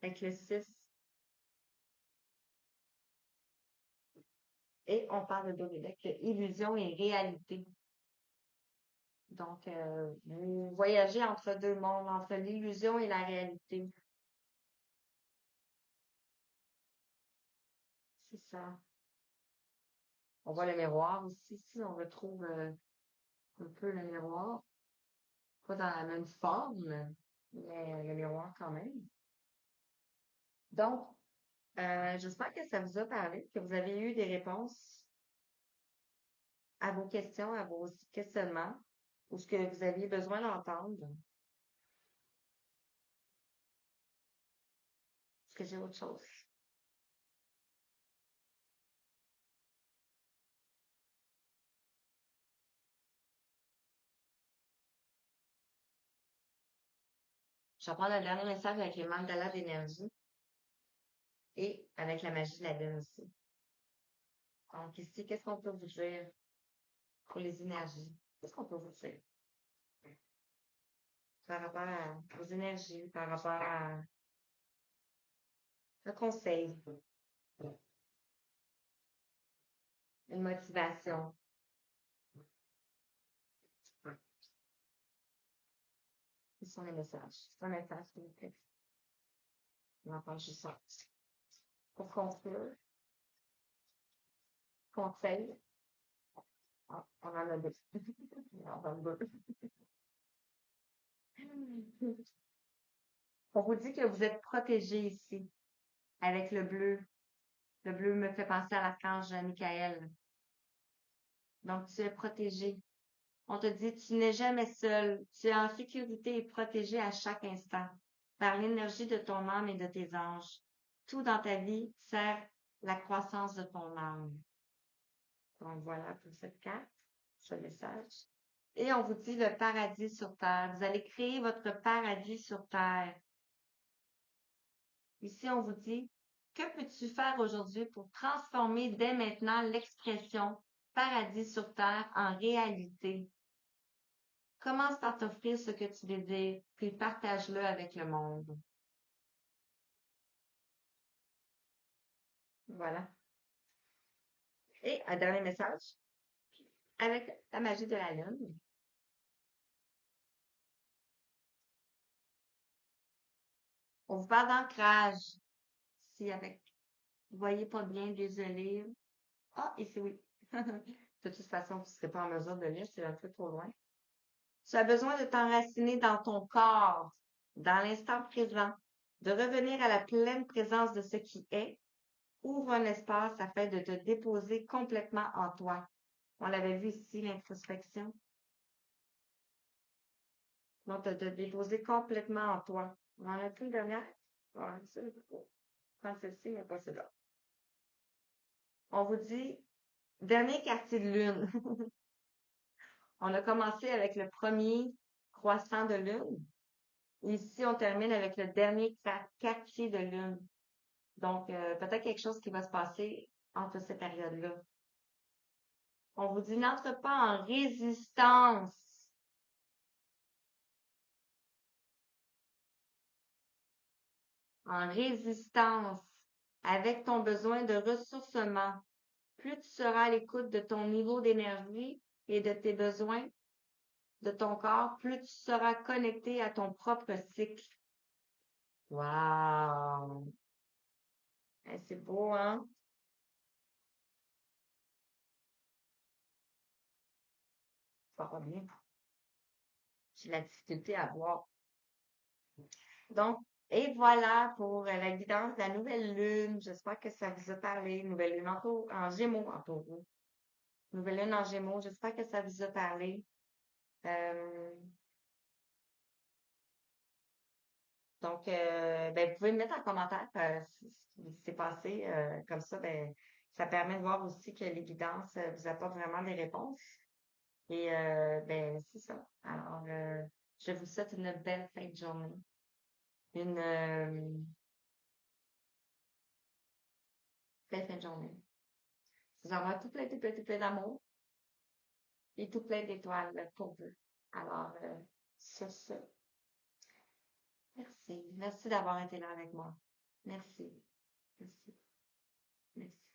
avec le 6. Et on parle de illusion et réalité. Donc, vous voyagez entre deux mondes, entre l'illusion et la réalité. C'est ça. On voit le miroir aussi. Ici, on retrouve un peu le miroir. Pas dans la même forme, mais le miroir quand même. Donc, j'espère que ça vous a parlé, que vous avez eu des réponses à vos questions, à vos questionnements, ou ce que vous aviez besoin d'entendre. Est-ce que j'ai autre chose? Je vais prendre le dernier message avec les mandalas d'énergie et avec la magie de la lune aussi. Donc ici, qu'est-ce qu'on peut vous dire pour les énergies? Qu'est-ce qu'on peut vous dire par rapport aux énergies, par rapport à un conseil, une motivation? Quels sont les messages? C'est un message, s'il vous plaît. On entend juste ça. Pour conclure, conseil, on en a deux. On en a deux. On vous dit que vous êtes protégé ici avec le bleu. Le bleu me fait penser à l'archange Michael. Donc, tu es protégé. On te dit, tu n'es jamais seul. Tu es en sécurité et protégé à chaque instant par l'énergie de ton âme et de tes anges. Tout dans ta vie sert la croissance de ton âme. Donc, voilà pour cette carte, ce message. Et on vous dit le paradis sur terre. Vous allez créer votre paradis sur terre. Ici, on vous dit, que peux-tu faire aujourd'hui pour transformer dès maintenant l'expression paradis sur terre en réalité? Commence par t'offrir ce que tu désires, puis partage-le avec le monde. Voilà. Et un dernier message avec la magie de la lune. On vous parle d'ancrage. Si avec, vous voyez pas bien, désolé. Ah, ici oui. De toute façon, vous ne serez pas en mesure de lire, c'est un peu trop loin. Tu as besoin de t'enraciner dans ton corps, dans l'instant présent, de revenir à la pleine présence de ce qui est. Ouvre un espace afin de te déposer complètement en toi. On l'avait vu ici, l'introspection. Donc, de te déposer complètement en toi. On en a une dernière? Ouais, ça, prendre celle-ci, mais pas celle-là. On vous dit, dernier quartier de lune. On a commencé avec le premier croissant de lune. Ici, on termine avec le dernier quartier de lune. Donc, peut-être quelque chose qui va se passer entre ces périodes-là. On vous dit, n'entre pas en résistance. En résistance avec ton besoin de ressourcement. Plus tu seras à l'écoute de ton niveau d'énergie et de tes besoins de ton corps, plus tu seras connecté à ton propre cycle. Wow! C'est beau, hein? Ça va bien. J'ai la difficulté à voir. Donc, et voilà pour la guidance de la nouvelle lune. J'espère que ça vous a parlé. Nouvelle lune en Gémeaux, en taureau. Nouvelle lune en Gémeaux. J'espère que ça vous a parlé. Euh, donc, ben, vous pouvez me mettre en commentaire ce qui s'est passé. Comme ça, ben, ça permet de voir aussi que les guidances vous apportent vraiment des réponses. Et ben, c'est ça. Alors, je vous souhaite une belle fin de journée. Une belle fin de journée. Je vous envoie tout plein d'amour et tout plein d'étoiles pour vous. Alors, sur ce, merci. Merci d'avoir été là avec moi. Merci. Merci. Merci.